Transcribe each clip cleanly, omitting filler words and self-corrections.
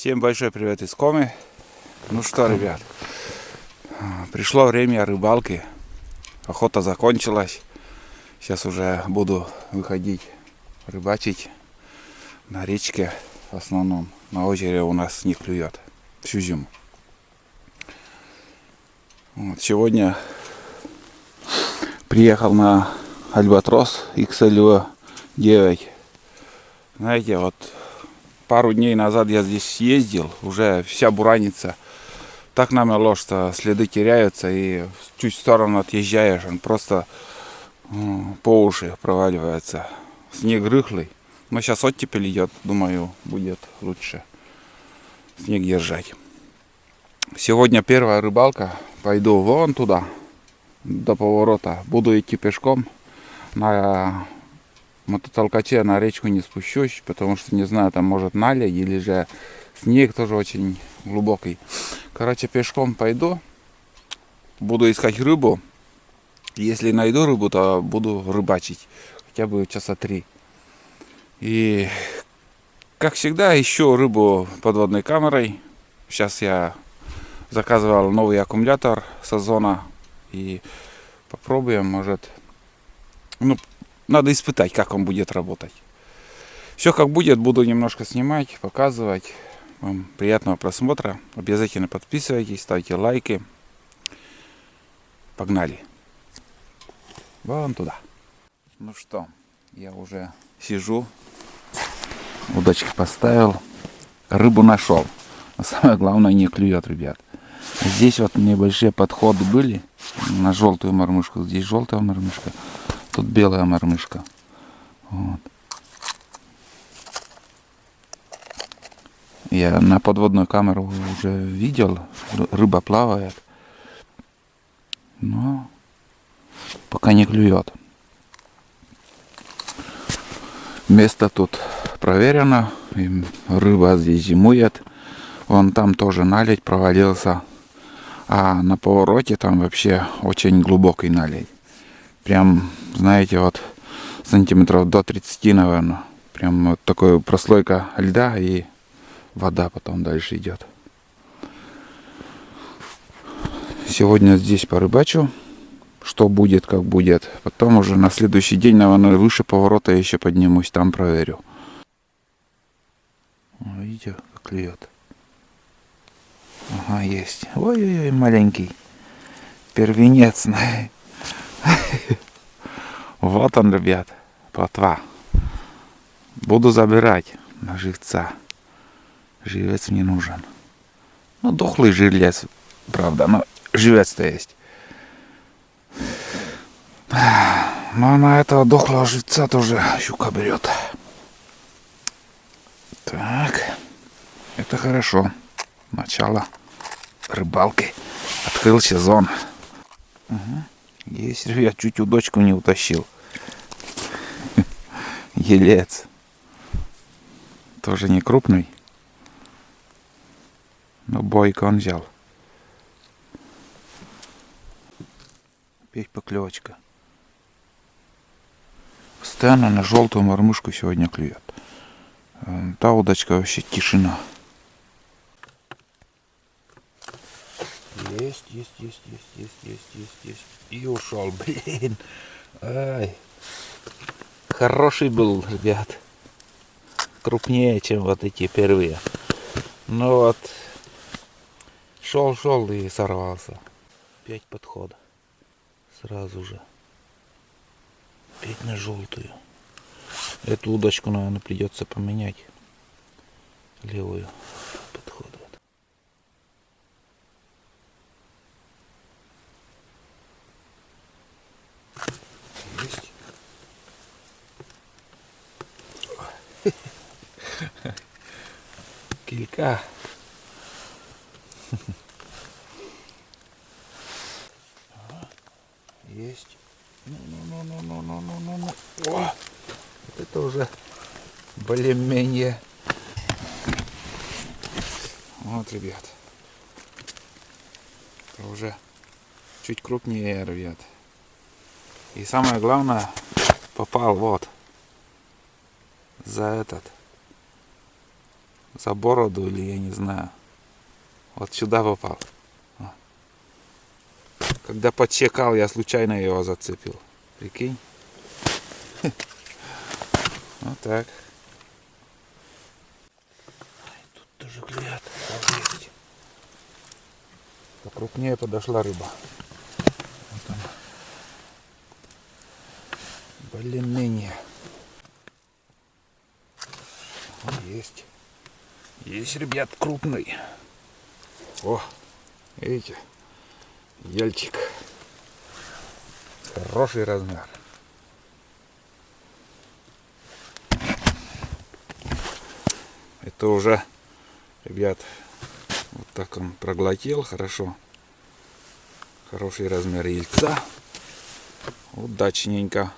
Всем большой привет из Коми. Ну что, ребят, пришло время рыбалки. Охота закончилась. Сейчас уже буду выходить рыбачить на речке. В основном на озере у нас не клюет всю зиму. Вот, сегодня приехал на Альбатрос XLV 9. Знаете, вот пару дней назад я здесь ездил, уже вся буранится. Так намело, что следы теряются, и чуть в сторону отъезжаешь, он просто по уши проваливается. Снег рыхлый. Но сейчас оттепель идет, думаю, будет лучше снег держать. Сегодня первая рыбалка. Пойду вон туда, до поворота. Буду идти пешком. На мототолкаче на речку не спущусь, потому что не знаю, там может наледь или же снег тоже очень глубокий. Короче, пешком пойду. Буду искать рыбу. Если найду рыбу, то буду рыбачить. Хотя бы часа 3. И, как всегда, ищу рыбу подводной камерой. Сейчас я заказывал новый аккумулятор с Озона. И попробуем, может... надо испытать, как он будет работать. Все как будет, буду немножко снимать, показывать. Вам приятного просмотра. Обязательно подписывайтесь, ставьте лайки. Погнали. Вон туда. Ну что, я уже сижу. Удочки поставил. Рыбу нашел. Но самое главное, не клюет, ребят. Здесь вот небольшие подходы были на желтую мормышку. Здесь желтая мормышка. Тут белая мормышка. Вот. Я на подводную камеру уже видел. Рыба плавает. Но пока не клюет. Место тут проверено. И рыба здесь зимует. Вон там тоже наледь провалился. А на повороте там вообще очень глубокий наледь. Прям, знаете, вот сантиметров до 30, наверное. Прям вот такой прослойка льда, и вода потом дальше идет. Сегодня здесь порыбачу. Что будет, как будет. Потом уже на следующий день, наверное, выше поворота еще поднимусь, там проверю. Видите, как клюет. Ага, есть. Ой-ой-ой, маленький. Первенец. Вот он, ребят, плотва. Буду забирать на живца. Живец мне нужен. Ну, дохлый жилец, правда, но живец-то есть. Но на этого дохлого живца тоже щука берет. Так, это хорошо. Начало рыбалки. Открыл сезон. Угу. Есть, я чуть удочку не утащил. Елец. Тоже не крупный. Но бойко он взял. Опять поклевочка. Постоянно на желтую мормышку сегодня клюет. Та удочка вообще тишина. Есть. И ушел, блин. Ай. Хороший был, ребят. Крупнее, чем вот эти первые. Ну вот. Шел и сорвался. 5 подходов. Сразу же. 5 на желтую. Эту удочку, наверное, придется поменять. Левую подход. Есть. Килька. Есть. Ну. О, вот это уже более-менее. Вот, ребят. Это уже чуть крупнее, ребят. И самое главное, попал вот за за бороду или я не знаю. Вот сюда попал. Когда подчекал, я случайно его зацепил. Прикинь? Вот так. Тут тоже клюет. Покрупнее подошла рыба. Вот она. Блин, ныне. Есть. Есть, ребят, крупный. О, видите? Ельчик. Хороший размер. Это уже, ребят, вот так он проглотил хорошо. Хороший размер яйца. Удачненько.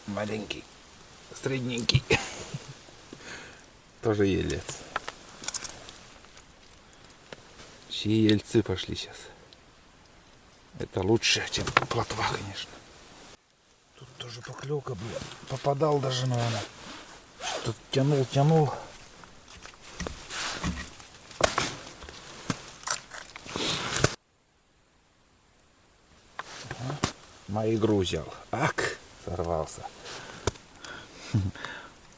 Маленький, средненький. Тоже елец. Все ельцы пошли сейчас. Это лучше, чем плотва, конечно. Тут тоже поклевка, блин. Попадал даже, наверное. Что-то тянул. На игру взял. Ак, сорвался.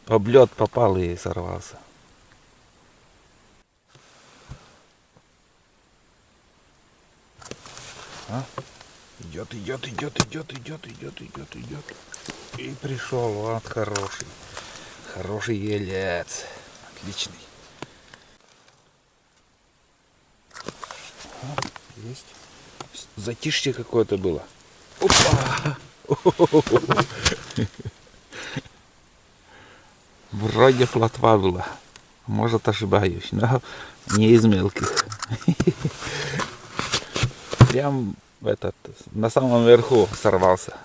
Об лед попал и сорвался. А? Идет. И пришел, вот хороший. Хороший елец. Отличный. А, есть. Затишье какое-то было. Опа! Вроде плотва была. Может, ошибаюсь, но не из мелких. Прям на самом верху сорвался.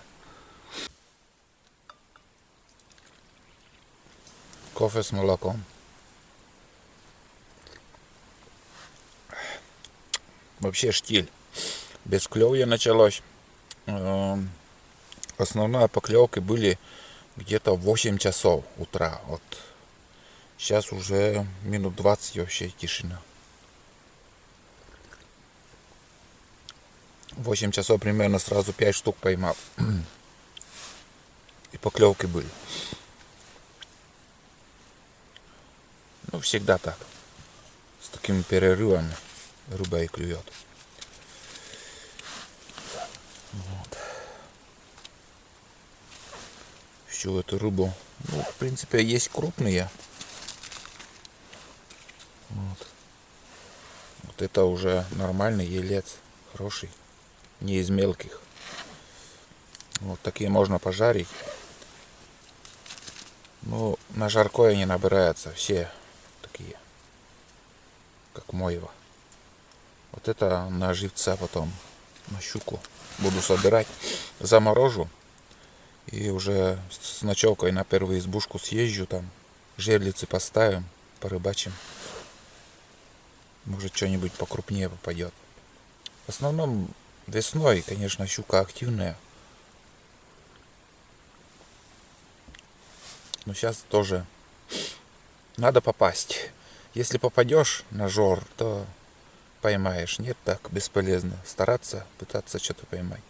Кофе с молоком. Вообще штиль. Без клёвья началось. Основная поклевки были где-то в 8 часов утра. Вот сейчас уже минут 20 вообще тишина. 8 часов примерно сразу 5 штук поймал. И поклевки были. Ну, всегда так. С такими перерывами рыба и клюет. Вот. Всю эту рыбу. Ну, в принципе, есть крупные. Вот это уже нормальный елец. Хороший. Не из мелких. Вот такие можно пожарить. Но на жаркое не набираются все такие, как мойва. Вот это на живца потом, на щуку буду собирать, заморожу и уже с ночевкой на первую избушку съезжу, там жерлицы поставим, порыбачим. Может, что-нибудь покрупнее попадет. В основном весной, конечно, щука активная. Но сейчас тоже надо попасть. Если попадешь на жор, то поймаешь. Нет, так бесполезно. Стараться, пытаться что-то поймать.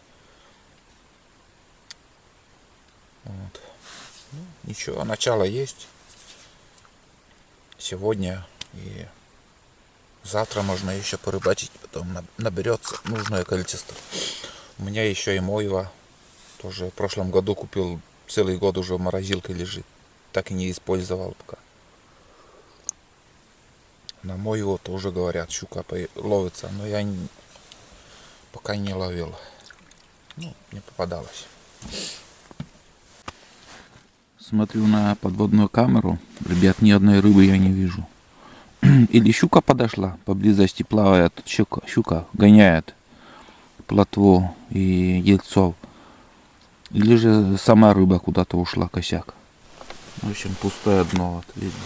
Вот. Ну, ничего, начало есть. Сегодня и завтра можно еще порыбачить, потом наберется нужное количество. У меня еще и мойва. Тоже в прошлом году купил, целый год уже в морозилке лежит. Так и не использовал пока. На мойву тоже говорят, щука ловится, но я пока не ловил. Ну, не попадалось. Смотрю на подводную камеру. Ребят, ни одной рыбы я не вижу. Или щука подошла, поблизости плавает щука гоняет плотву и ельцов. Или же сама рыба куда-то ушла, косяк. В общем, пустое дно, вот видно.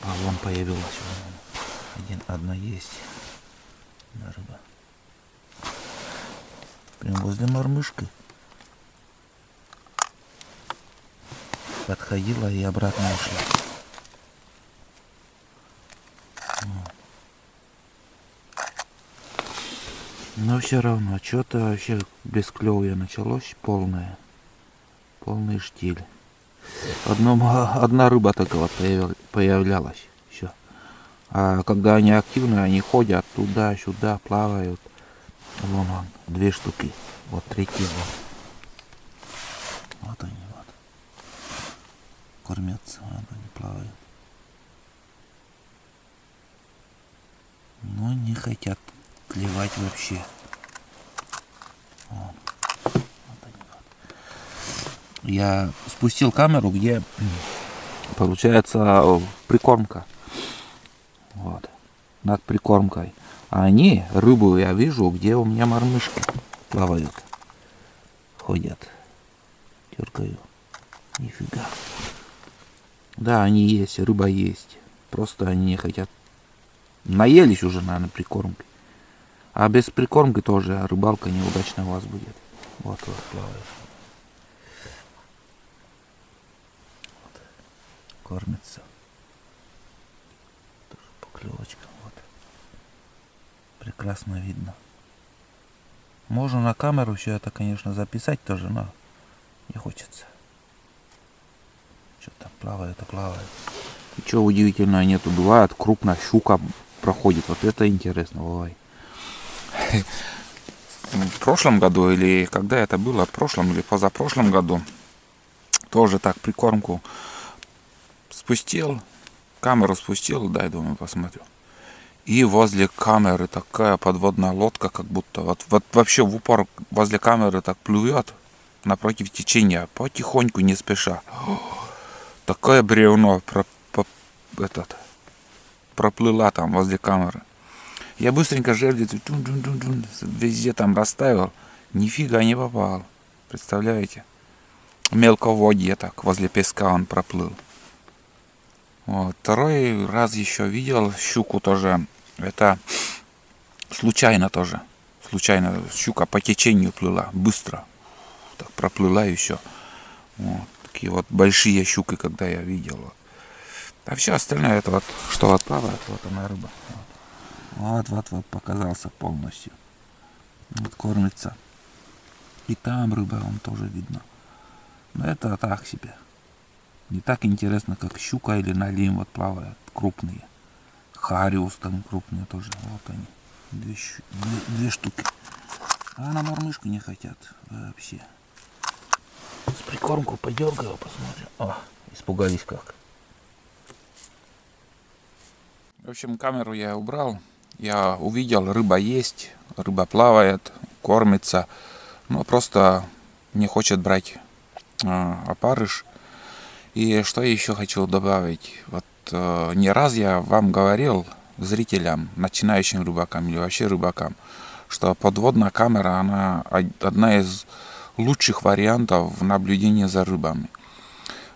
А вон появилась. Одна есть. Одна рыба. Прям возле мормышки. подходила и обратно ушла. Но все равно, что-то вообще бесклёвое началось, полный штиль. Одна рыба такая появлялась. Все. А когда они активны, они ходят туда-сюда, плавают. Вон он, 2 штуки. Вот третий вот. Вот они, вот. Кормятся, вот они плавают. Но не хотят клевать вообще. Вот. Вот они, вот. Я спустил камеру, где получается прикормка. Вот. Над прикормкой. А они, рыбу я вижу, где у меня мормышки плавают. Ходят. Дергаю. Нифига. Да, они есть, рыба есть. Просто они не хотят. Наелись уже, наверное, прикормкой. А без прикормки тоже рыбалка неудачная у вас будет. Вот плавает. Вот. Кормится. Тоже поклевочка. Вот. Прекрасно видно. Можно на камеру все это, конечно, записать тоже, но не хочется. Что там плавает, и плавает. Ничего удивительного нету. Бывает, крупная щука проходит. Вот это интересно, бывает. В прошлом году, или когда это было, в прошлом или позапрошлом году, тоже так прикормку спустил, камеру спустил, дай, думаю, посмотрю. И возле камеры такая подводная лодка, как будто вот вообще в упор возле камеры так плюет напротив течения, потихоньку, не спеша. Такое бревно проплыла там возле камеры. Я быстренько жерлицу везде там расставил. Нифига не попал. Представляете? Мелководье так, возле песка он проплыл. Вот. Второй раз еще видел щуку тоже. Это случайно тоже. Случайно щука по течению плыла. Быстро. Так проплыла еще. Вот. Такие вот большие щуки, когда я видел. А все остальное это вот, что вот плавает, вот она рыба. Вот показался полностью. Вот кормится. И там рыба, он тоже видно. Но это так себе. Не так интересно, как щука или налим вот плавают. Крупные. Хариус там крупные тоже. Вот они. Две штуки. А на мормышку не хотят вообще. С прикормку подергаю, посмотрим. О, испугались как. В общем, камеру я убрал. Я увидел, рыба есть, рыба плавает, кормится. Но просто не хочет брать опарыш. И что я еще хочу добавить. Вот не раз я вам говорил, зрителям, начинающим рыбакам или вообще рыбакам, что подводная камера, она одна из лучших вариантов наблюдения за рыбами.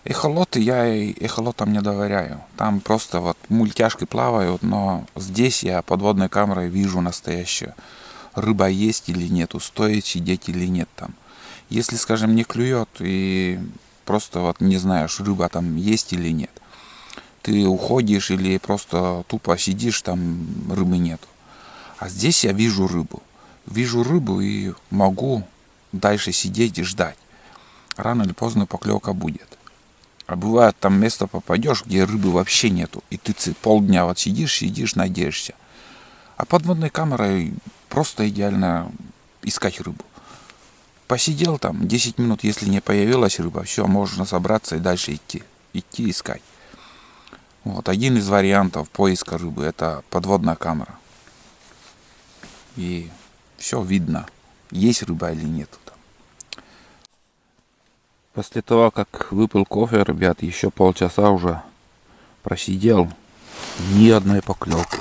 Эхолоты я эхолотам не доверяю. Там просто вот мультяшки плавают, но здесь я подводной камерой вижу настоящую. Рыба есть или нету, стоит сидеть или нет там. Если, скажем, не клюет и просто вот не знаешь, рыба там есть или нет, ты уходишь или просто тупо сидишь, там рыбы нету. А здесь я вижу рыбу. Вижу рыбу и могу дальше сидеть и ждать. Рано или поздно поклевка будет. А бывает, там место попадешь, где рыбы вообще нету. И ты полдня вот сидишь, надеешься. А подводной камерой просто идеально искать рыбу. Посидел там 10 минут, если не появилась рыба, все, можно собраться и дальше идти искать. Вот, один из вариантов поиска рыбы — это подводная камера. И все видно, есть рыба или нет. После того, как выпил кофе, ребят, еще полчаса уже просидел, ни одной поклевки.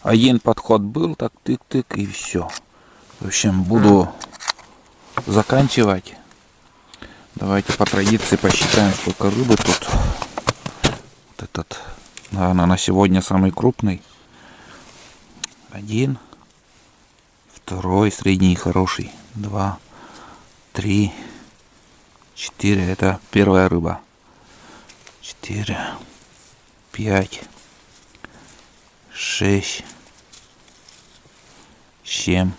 Один подход был, так тык-тык и все. В общем, буду заканчивать. Давайте по традиции посчитаем, сколько рыбы тут. Вот этот, наверное, на сегодня самый крупный. Один. Второй, средний и хороший. 2, 3, 4. Это первая рыба. 4, 5, 6, 7,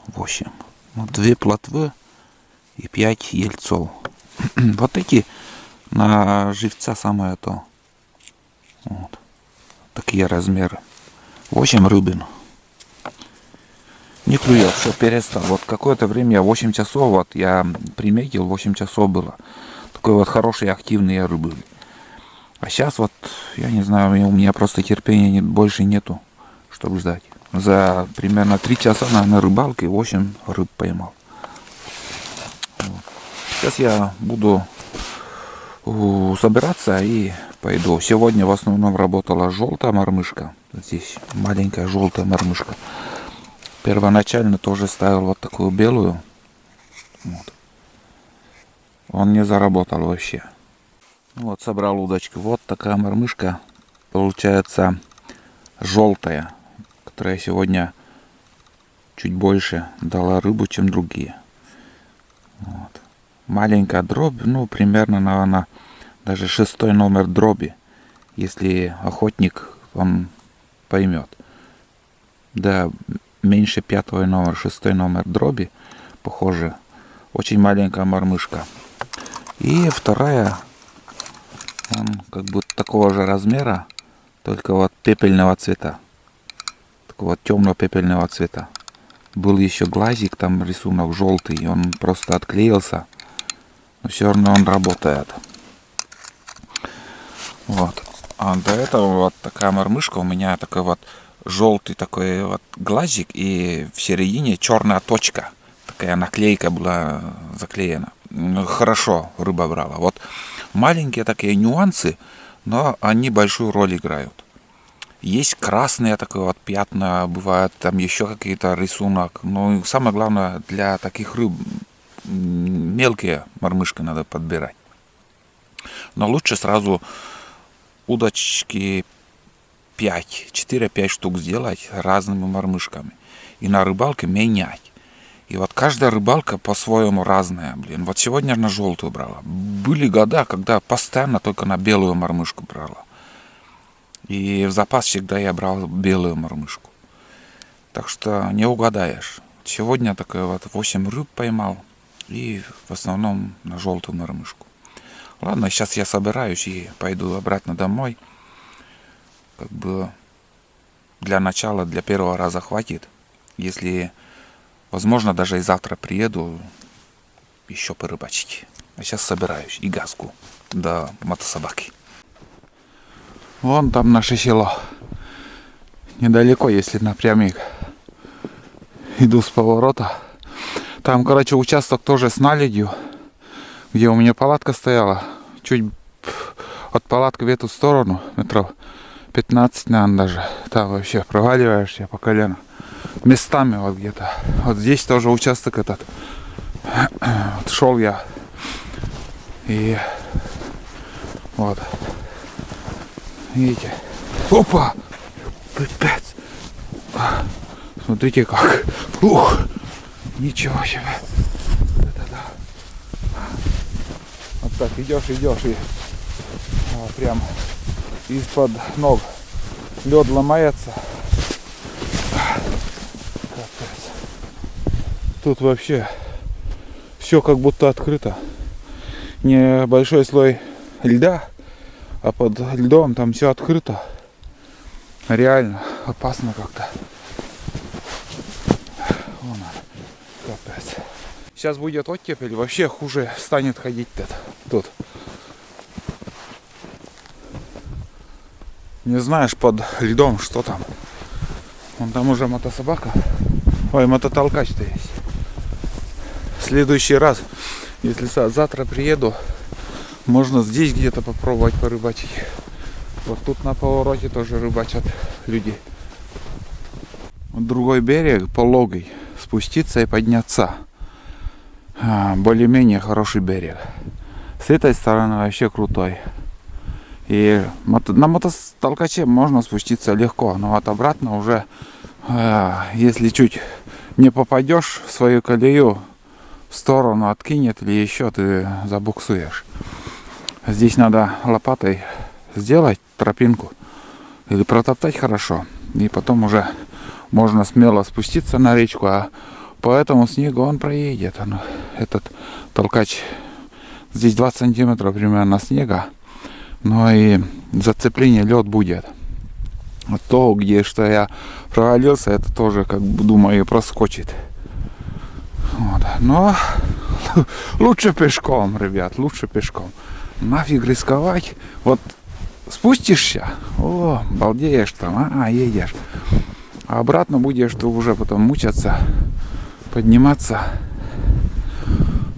8. Ну, 2 плотвы и 5 ельцов. Вот эти на живца самое то. Вот. Такие размеры. 8 рыбин. Не клюет, все перестал. Вот какое-то время, 8 часов, вот я приметил, 8 часов было. Такой вот хорошие активные рыбы. А сейчас вот, я не знаю, у меня просто терпения больше нету, чтобы ждать. За примерно 3 часа на рыбалке 8 рыб поймал. Вот. Сейчас я буду собираться и пойду. Сегодня в основном работала желтая мормышка. Здесь маленькая желтая мормышка. Первоначально тоже ставил вот такую белую. Вот. Он не заработал вообще. Вот собрал удочку. Вот такая мормышка. Получается желтая. Которая сегодня чуть больше дала рыбу, чем другие. Вот. Маленькая дробь. Ну, примерно, наверное, даже 6-й номер дроби. Если охотник, он поймет. Да, меньше 5-й номер, 6-й номер дроби. Похоже. Очень маленькая мормышка. И вторая, он как бы такого же размера, только вот пепельного цвета. Такого вот темно-пепельного цвета. Был еще глазик, там рисунок желтый, он просто отклеился. Но все равно он работает. Вот. А до этого вот такая мормышка у меня, такой вот желтый такой вот глазик, и в середине черная точка. Такая наклейка была заклеена. Хорошо рыба брала. Вот маленькие такие нюансы, но они большую роль играют. Есть красные такие вот пятна, бывают там еще какие-то рисунок. Но самое главное, для таких рыб мелкие мормышки надо подбирать. Но лучше сразу удочки 5, 4-5 штук сделать разными мормышками. И на рыбалке менять. И вот каждая рыбалка по-своему разная, блин. Вот сегодня на желтую брала. Были года, когда постоянно только на белую мормышку брала. И в запас всегда я брал белую мормышку. Так что не угадаешь. Сегодня такой вот 8 рыб поймал. И в основном на желтую мормышку. Ладно, сейчас я собираюсь и пойду обратно домой. Как бы для начала, для первого раза хватит. Если возможно, даже и завтра приеду еще порыбачить. А сейчас собираюсь и газку до мотособаки. Вон там наше село. Недалеко, если напрямик. Иду с поворота. Там, короче, участок тоже с наледью, где у меня палатка стояла. Чуть от палатки в эту сторону, метров 15, наверное, даже. Там вообще проваливаешься по колено. Местами вот где-то. Вот здесь тоже участок этот. Вот шел я. И вот. Видите? Опа! Пипец! Смотрите как. Ух! Ничего себе! Это да. Вот так идешь и прям из-под ног лед ломается. Тут вообще все как будто открыто. Небольшой слой льда, а под льдом там все открыто. Реально опасно как-то. Вон он, капец. Сейчас будет оттепель, вообще хуже станет ходить-то тут. Не знаешь под льдом, что там. Вон там уже мотособака. Ой, мототолкач-то есть. В следующий раз, если завтра приеду, можно здесь где-то попробовать порыбачить. Вот тут на повороте тоже рыбачат люди. Вот другой берег, пологий. Спуститься и подняться. Более-менее хороший берег. С этой стороны вообще крутой. И на мототолкаче можно спуститься легко, но вот обратно уже, если чуть не попадешь в свою колею, в сторону откинет или еще, ты забуксуешь. Здесь надо лопатой сделать тропинку или протоптать хорошо. И потом уже можно смело спуститься на речку, а по этому снегу он проедет. Этот толкач, здесь 20 сантиметров примерно снега, но и зацепление лед будет. Вот то, где что я провалился, это тоже, как бы, думаю, проскочит. Вот. Но лучше пешком, ребят, лучше пешком. Нафиг рисковать. Вот спустишься, о, балдеешь там, едешь. А обратно будешь ты уже потом мучаться, подниматься.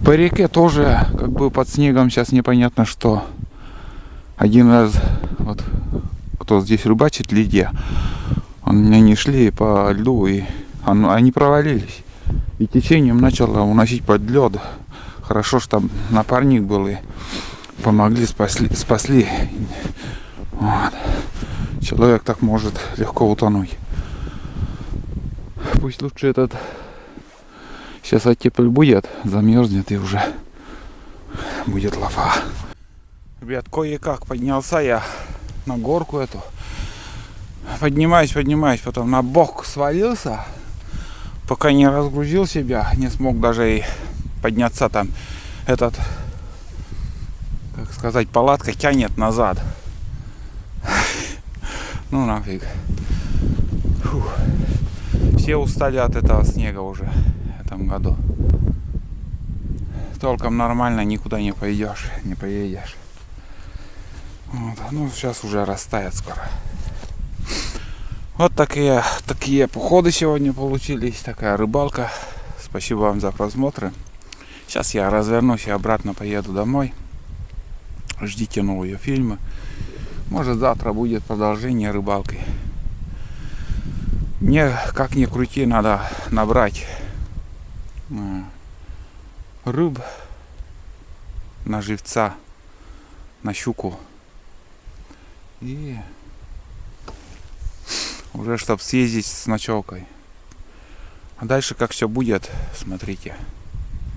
По реке тоже, как бы, под снегом сейчас непонятно что. Один раз, вот, кто здесь рыбачит, Лидия, они шли по льду, и они провалились. И течением начало уносить под лед. Хорошо, что там напарник был, и помогли, спасли. Вот. Человек так может легко утонуть. Пусть лучше этот сейчас оттепель будет, замерзнет, и уже будет лафа. Ребят, кое-как поднялся я на горку эту. Поднимаюсь, потом на бок свалился. Пока не разгрузил себя, не смог даже и подняться. Там этот, как сказать, палатка тянет назад. Ну нафиг. Фух. Все устали от этого снега уже в этом году. Толком нормально никуда не пойдешь, не поедешь. Вот. Ну сейчас уже растает скоро. Вот такие походы сегодня получились, такая рыбалка. Спасибо вам за просмотры. Сейчас я развернусь и обратно поеду домой. Ждите новые фильмы. Может, завтра будет продолжение рыбалки. Мне, как ни крути, надо набрать рыб на живца, на щуку. И уже чтоб съездить с ночевкой. А дальше как все будет, смотрите.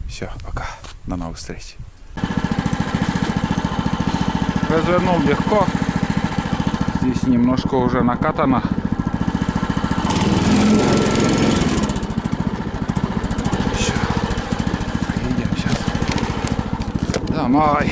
Все, пока. До новых встреч. Развернул легко. Здесь немножко уже накатано. Все. Поедем сейчас домой.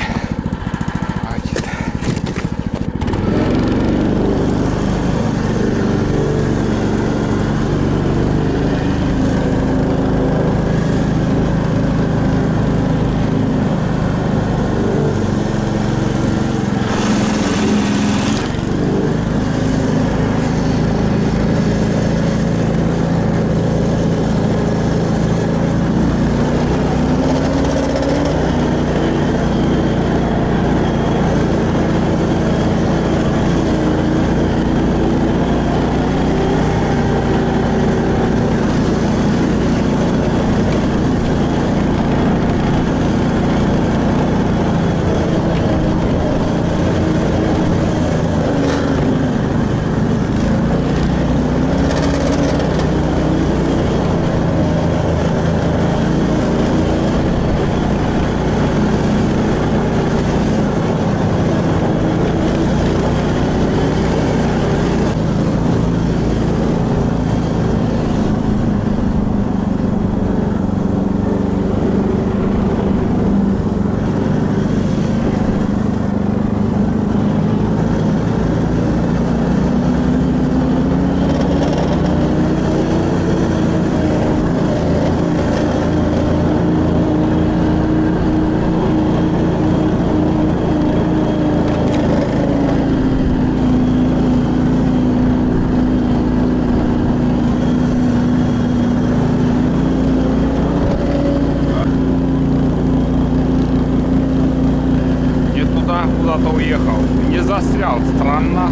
Куда-то уехал, не застрял, странно.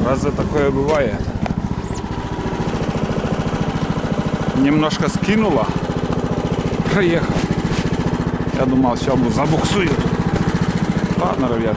Разве такое бывает? Немножко скинуло, проехал. Я думал, сейчас забуксую. Ладно, ребят.